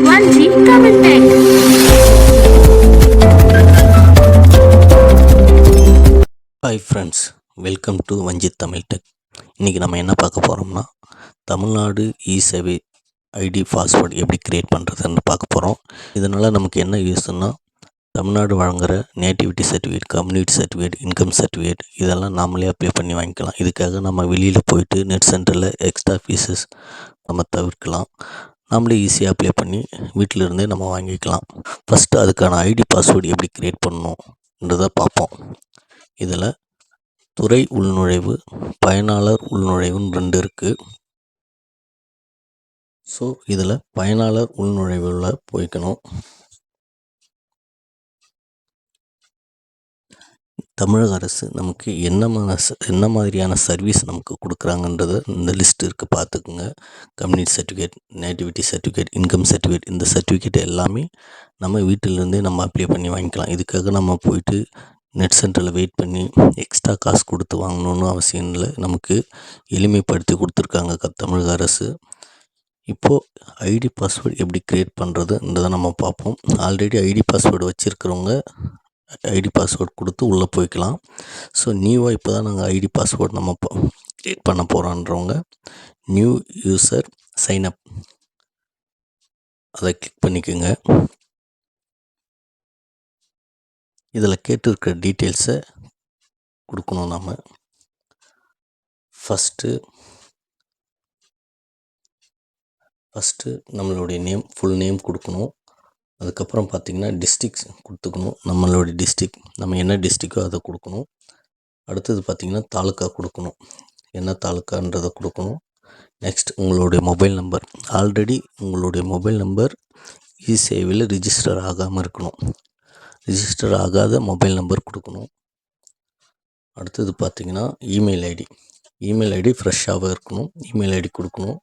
Vanji Tamil Tech. Hi friends, welcome to Vanji Tamil tech. இன்றைக்கி நம்ம என்ன பார்க்க போகிறோம்னா, தமிழ்நாடு இ-சேவை ஐடி பாஸ்வேர்டு எப்படி க்ரியேட் பண்ணுறதுன்னு பார்க்க போகிறோம். இதனால் நமக்கு என்ன யூஸ்ன்னா, தமிழ்நாடு வழங்குகிற nativity certificate, community certificate, income certificate இதெல்லாம் நாமளே அப்ளை பண்ணி வாங்கிக்கலாம். இதுக்காக நம்ம வெளியில் போயிட்டு நெட் சென்டரில் எக்ஸ்ட்ரா ஃபீஸஸ் நம்ம தவிர்க்கலாம். நாமளே ஈஸியாக அப்ளை பண்ணி வீட்டில் இருந்தே நம்ம வாங்கிக்கலாம். ஃபஸ்ட்டு அதுக்கான ஐடி பாஸ்வேர்டு எப்படி க்ரியேட் பண்ணணுன்றதை பார்ப்போம். இதில் துறை உள்நுழைவு, பயனாளர் உள்நுழைவுன்னு 2 இருக்குது. ஸோ இதில் பயனாளர் உள்நுழைவில் போய்க்கணும். தமிழக அரசு நமக்கு என்ன மாதிரியான சர்வீஸ் நமக்கு கொடுக்குறாங்கன்றத இந்த லிஸ்ட் இருக்குது, பார்த்துக்குங்க. Community certificate, nativity certificate, income certificate, இந்த சர்டிஃபிகேட் எல்லாமே நம்ம வீட்டிலேருந்தே நம்ம அப்ளை பண்ணி வாங்கிக்கலாம். இதுக்காக நம்ம போயிட்டு நெட் சென்டரில் வெயிட் பண்ணி எக்ஸ்ட்ரா காசு கொடுத்து வாங்கணுன்னு அவசியம் இல்லை. நமக்கு எளிமைப்படுத்தி கொடுத்துருக்காங்க தமிழக அரசு. இப்போது ஐடி பாஸ்வேர்டு எப்படி க்ரியேட் பண்ணுறதுன்றதை நம்ம பார்ப்போம். ஆல்ரெடி ஐடி பாஸ்வேர்டு வச்சுருக்கிறவங்க ஐடி பாஸ்வேர்டு கொடுத்து உள்ளே போய்க்கலாம். ஸோ நியூவாக இப்போ தான் நாங்கள் ஐடி பாஸ்வேர்டு நம்ம க்ரியேட் பண்ண போகிறோன்றவங்க நியூ யூசர் சைன்அப் அதை கிளிக் பண்ணிக்கோங்க. இதில் கேட்டிருக்கிற டீட்டெயில்ஸை கொடுக்கணும். நம்ம ஃபஸ்ட்டு நம்மளுடைய ஃபுல் நேம் கொடுக்கணும். அதுக்கப்புறம் பார்த்திங்கன்னா டிஸ்ட்ரிக்ஸ் கொடுத்துக்கணும். நம்மளுடைய டிஸ்ட்ரிக், நம்ம என்ன டிஸ்ட்ரிக்கோ அதை கொடுக்கணும். அடுத்தது பார்த்திங்கன்னா தாலுக்கா கொடுக்கணும், என்ன தாலுக்கான்றதை கொடுக்கணும். நெக்ஸ்ட் உங்களுடைய மொபைல் நம்பர், ஆல்ரெடி உங்களுடைய மொபைல் நம்பர் இ-சேவையில் ரிஜிஸ்டர் ஆகாமல் இருக்கணும். ரிஜிஸ்டர் ஆகாத மொபைல் நம்பர் கொடுக்கணும். அடுத்தது பார்த்திங்கன்னா இமெயில் ஐடி ஃப்ரெஷ்ஷாகவே இருக்கணும். இமெயில் ஐடி கொடுக்கணும்.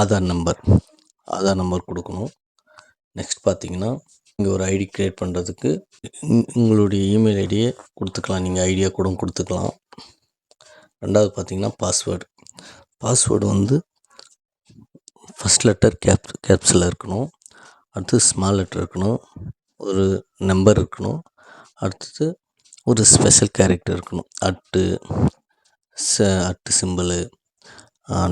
ஆதார் நம்பர் கொடுக்கணும். நெக்ஸ்ட் பார்த்திங்கன்னா இங்கே ஒரு ஐடி க்ரியேட் பண்ணுறதுக்கு உங்களுடைய இமெயில் ஐடியை கொடுத்துக்கலாம். நீங்கள் ஐடியா கூட கொடுத்துக்கலாம். ரெண்டாவது பார்த்திங்கன்னா பாஸ்வேர்டு வந்து ஃபஸ்ட் லெட்டர் கேப்ஸில் இருக்கணும். அடுத்து ஸ்மால் லெட்டர் இருக்கணும். ஒரு நம்பர் இருக்கணும். அடுத்தது ஒரு ஸ்பெஷல் கேரக்டர் இருக்கணும். அட்டு சிம்பிளு,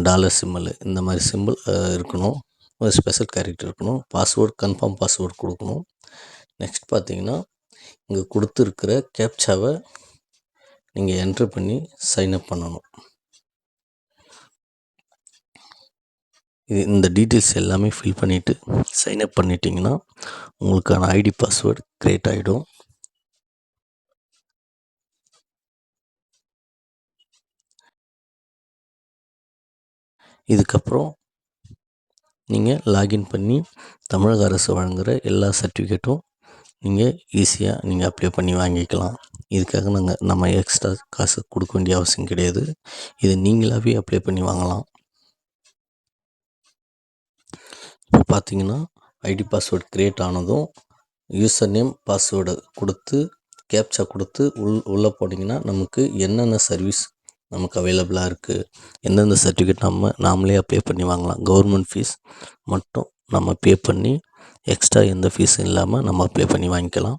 டாலர் சிம்பிள், இந்த மாதிரி சிம்பிள் இருக்கணும். ஒரு ஸ்பெஷல் கேரக்டர் இருக்கணும். பாஸ்வேர்டு கன்ஃபார்ம் பாஸ்வேர்டு கொடுக்கணும். நெக்ஸ்ட் பார்த்திங்கன்னா இங்கே கொடுத்துருக்கிற கேப்சாவை நீங்கள் என்ட்ரு பண்ணி சைன்அப் பண்ணணும். இந்த டீட்டெயில்ஸ் எல்லாமே ஃபில் பண்ணிவிட்டு சைன்அப் பண்ணிட்டீங்கன்னா உங்களுக்கான ஐடி பாஸ்வேர்டு க்ரியேட் ஆகிடும். இதுக்கப்புறம் நீங்கள் லாகின் பண்ணி தமிழக அரசு வழங்குகிற எல்லா சர்டிஃபிகேட்டும் நீங்கள் ஈஸியாக அப்ளை பண்ணி வாங்கிக்கலாம். இதுக்காக நம்ம எக்ஸ்ட்ரா காசு கொடுக்க வேண்டிய அவசியம் கிடையாது. இதை நீங்களாகவே அப்ளை பண்ணி வாங்கலாம். இப்போ பார்த்தீங்கன்னா ஐடி பாஸ்வேர்டு க்ரியேட் ஆனதும் யூசர் நேம் பாஸ்வேர்டை கொடுத்து கேப்சா கொடுத்து உள்ளே போட்டிங்கன்னா நமக்கு என்னென்ன சர்வீஸ் நமக்கு அவைலபிளாக இருக்குது, எந்தெந்த சர்டிஃபிகேட் நாமளே அப்ளை பண்ணி வாங்கலாம். கவர்மெண்ட் ஃபீஸ் மட்டும் நம்ம பே பண்ணி எக்ஸ்ட்ரா எந்த ஃபீஸும் இல்லாமல் நம்ம அப்ளை பண்ணி வாங்கிக்கலாம்.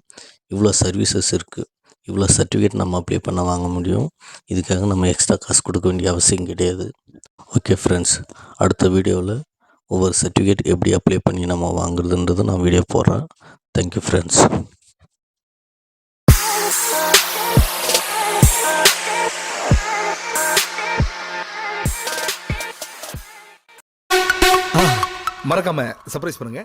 இவ்வளோ சர்வீசஸ் இருக்குது. இவ்வளோ சர்டிஃபிகேட் நம்ம அப்ளை பண்ண வாங்க முடியும். இதுக்காக நம்ம எக்ஸ்ட்ரா காசு கொடுக்க வேண்டிய அவசியம் கிடையாது. ஓகே ஃப்ரெண்ட்ஸ், அடுத்த வீடியோவில் ஒவ்வொரு சர்டிஃபிகேட் எப்படி அப்ளை பண்ணி நம்ம வாங்குறதுன்றது நான் வீடியோ போடுறேன். Thank you friends. மறக்காம சர்ப்ரைஸ் பண்ணுங்க.